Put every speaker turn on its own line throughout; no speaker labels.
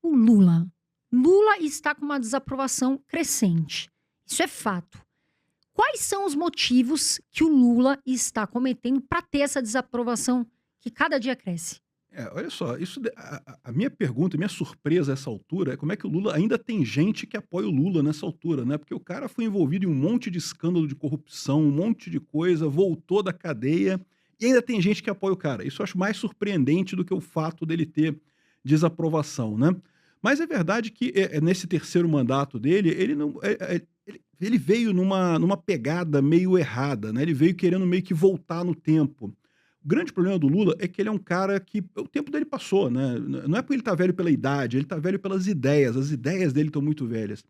o Lula. Lula está com uma desaprovação crescente. Isso é fato. Quais são os motivos que o Lula está cometendo para ter essa desaprovação que cada dia cresce?
Olha só, a minha pergunta, a minha surpresa a essa altura é como é que o Lula ainda tem gente que apoia o Lula nessa altura, né? Porque o cara foi envolvido em um monte de escândalo de corrupção, um monte de coisa, voltou da cadeia e ainda tem gente que apoia o cara. Isso eu acho mais surpreendente do que o fato dele ter desaprovação, né? Mas é verdade que nesse terceiro mandato dele, ele não, ele veio numa pegada meio errada, né? Ele veio querendo meio que voltar no tempo. O grande problema do Lula é que ele é um cara que o tempo dele passou, né? Não é porque ele tá velho pela idade, ele tá velho pelas ideias. As ideias dele estão muito velhas.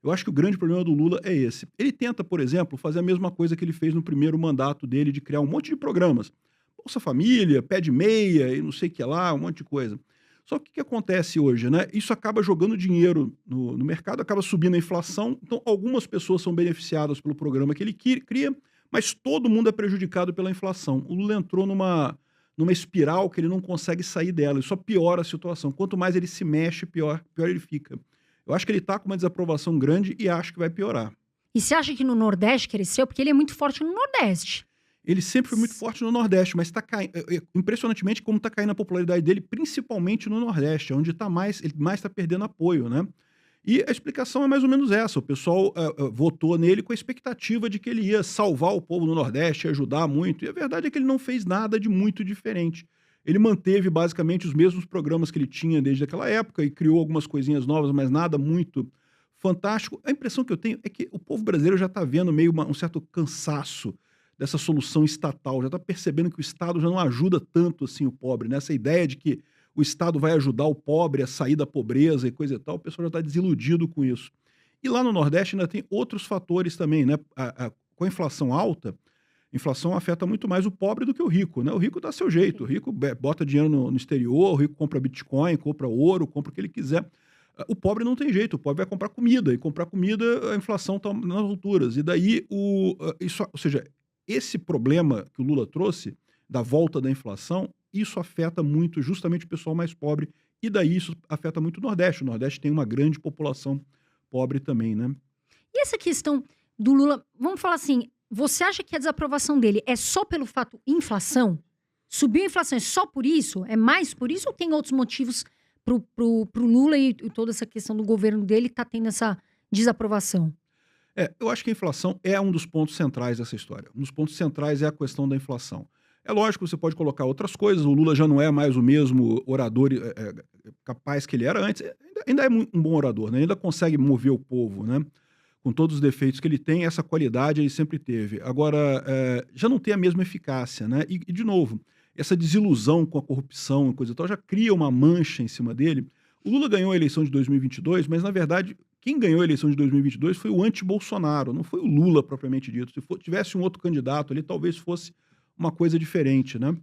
Eu acho que o grande problema do Lula é esse. Ele tenta, por exemplo, fazer a mesma coisa que ele fez no primeiro mandato dele, de criar um monte de programas. Bolsa Família, pé de meia e não sei o que lá, um monte de coisa. Só que o que acontece hoje, né? Isso acaba jogando dinheiro no mercado, acaba subindo a inflação. Então, algumas pessoas são beneficiadas pelo programa que ele cria, mas todo mundo é prejudicado pela inflação. O Lula entrou numa espiral que ele não consegue sair dela, isso só piora a situação. Quanto mais ele se mexe, pior ele fica. Eu acho que ele está com uma desaprovação grande e acho que vai piorar.
E você acha que no Nordeste cresceu? Porque ele é muito forte no Nordeste.
Ele sempre foi muito forte no Nordeste, mas está caindo, impressionantemente como está caindo a popularidade dele, principalmente no Nordeste, onde ele mais está perdendo apoio, né? E a explicação é mais ou menos essa. O pessoal votou nele com a expectativa de que ele ia salvar o povo no Nordeste, ajudar muito. E a verdade é que ele não fez nada de muito diferente. Ele manteve basicamente os mesmos programas que ele tinha desde aquela época e criou algumas coisinhas novas, mas nada muito fantástico. A impressão que eu tenho é que o povo brasileiro já está vendo meio um certo cansaço dessa solução estatal, já está percebendo que o Estado já não ajuda tanto assim o pobre, né? Essa ideia de que o Estado vai ajudar o pobre a sair da pobreza e coisa e tal, o pessoal já está desiludido com isso. E lá no Nordeste ainda tem outros fatores também, né? Com a inflação alta, a inflação afeta muito mais o pobre do que o rico, né? O rico dá seu jeito, o rico bota dinheiro no exterior, o rico compra Bitcoin, compra ouro, compra o que ele quiser. O pobre não tem jeito, o pobre vai comprar comida, e comprar comida a inflação está nas alturas. E daí, ou seja, esse problema que o Lula trouxe, da volta da inflação, isso afeta muito justamente o pessoal mais pobre, e daí isso afeta muito o Nordeste. O Nordeste tem uma grande população pobre também, né?
E essa questão do Lula, vamos falar assim, você acha que a desaprovação dele é só pelo fato inflação? Subiu a inflação, é só por isso? É mais por isso ou tem outros motivos pro Lula e toda essa questão do governo dele tá tendo essa desaprovação?
Eu acho que a inflação é um dos pontos centrais dessa história. Um dos pontos centrais é a questão da inflação. É lógico que você pode colocar outras coisas, o Lula já não é mais o mesmo orador capaz que ele era antes, ainda é um bom orador, né? Ainda consegue mover o povo, né? Com todos os defeitos que ele tem, essa qualidade ele sempre teve. Agora, já não tem a mesma eficácia, né? E, de novo, essa desilusão com a corrupção e coisa e tal já cria uma mancha em cima dele. O Lula ganhou a eleição de 2022, mas, na verdade, quem ganhou a eleição de 2022 foi o anti-Bolsonaro, não foi o Lula propriamente dito. Se tivesse um outro candidato ali, talvez fosse uma coisa diferente, né?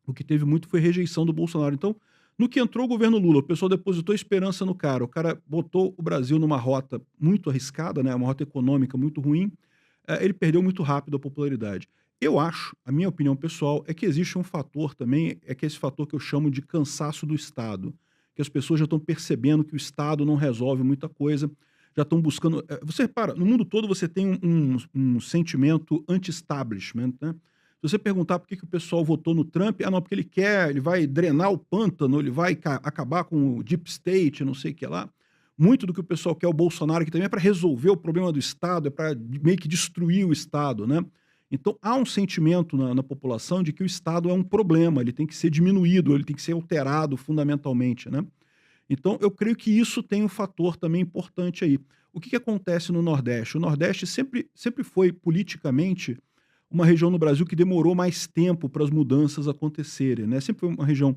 O que teve muito foi rejeição do Bolsonaro. Então, no que entrou o governo Lula, o pessoal depositou esperança no cara. O cara botou o Brasil numa rota muito arriscada, né? Uma rota econômica muito ruim. Ele perdeu muito rápido a popularidade. Eu acho, a minha opinião pessoal, é que existe um fator também, é que esse fator que eu chamo de cansaço do Estado. Que as pessoas já estão percebendo que o Estado não resolve muita coisa, já estão buscando. Você repara, no mundo todo você tem um sentimento anti-establishment, né? Se você perguntar por que o pessoal votou no Trump, não, porque ele vai drenar o pântano, ele vai acabar com o deep state, não sei o que lá. Muito do que o pessoal quer o Bolsonaro, que também é para resolver o problema do Estado, é para meio que destruir o Estado, né? Então há um sentimento na população de que o Estado é um problema, ele tem que ser diminuído, ele tem que ser alterado fundamentalmente, né? Então eu creio que isso tem um fator também importante aí. O que acontece no Nordeste? O Nordeste sempre foi politicamente uma região no Brasil que demorou mais tempo para as mudanças acontecerem, né? Sempre foi uma região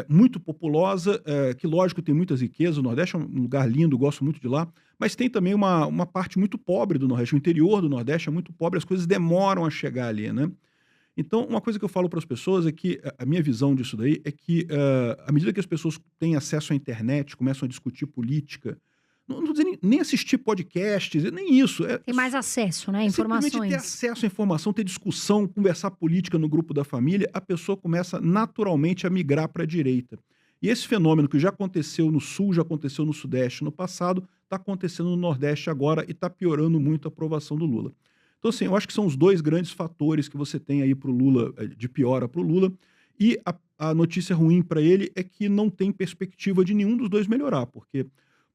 muito populosa, que lógico tem muitas riquezas, o Nordeste é um lugar lindo, gosto muito de lá, mas tem também uma parte muito pobre do Nordeste, o interior do Nordeste é muito pobre, as coisas demoram a chegar ali, né? Então, uma coisa que eu falo para as pessoas é que a minha visão disso daí é que, à medida que as pessoas têm acesso à internet, começam a discutir política, não estou dizendo nem assistir podcasts, nem isso.
Tem mais acesso, né?
Simplesmente ter
Informações.
acesso à informação, ter discussão, conversar política no grupo da família, a pessoa começa naturalmente a migrar para a direita. E esse fenômeno que já aconteceu no Sul, já aconteceu no Sudeste no passado, está acontecendo no Nordeste agora e está piorando muito a aprovação do Lula. Então, assim, eu acho que são os dois grandes fatores que você tem aí para o Lula, de piora para o Lula. E a notícia ruim para ele é que não tem perspectiva de nenhum dos dois melhorar, porque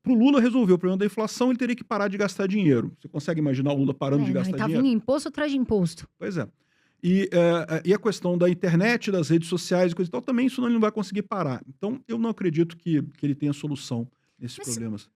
para o Lula resolver o problema da inflação, ele teria que parar de gastar dinheiro. Você consegue imaginar o Lula parando de
Não,
gastar
e tá
dinheiro?
vindo imposto atrás de imposto.
Pois é. E a questão da internet, das redes sociais e coisa e tal, também isso ele não vai conseguir parar. Então, eu não acredito que ele tenha solução nesses
Mas
problemas.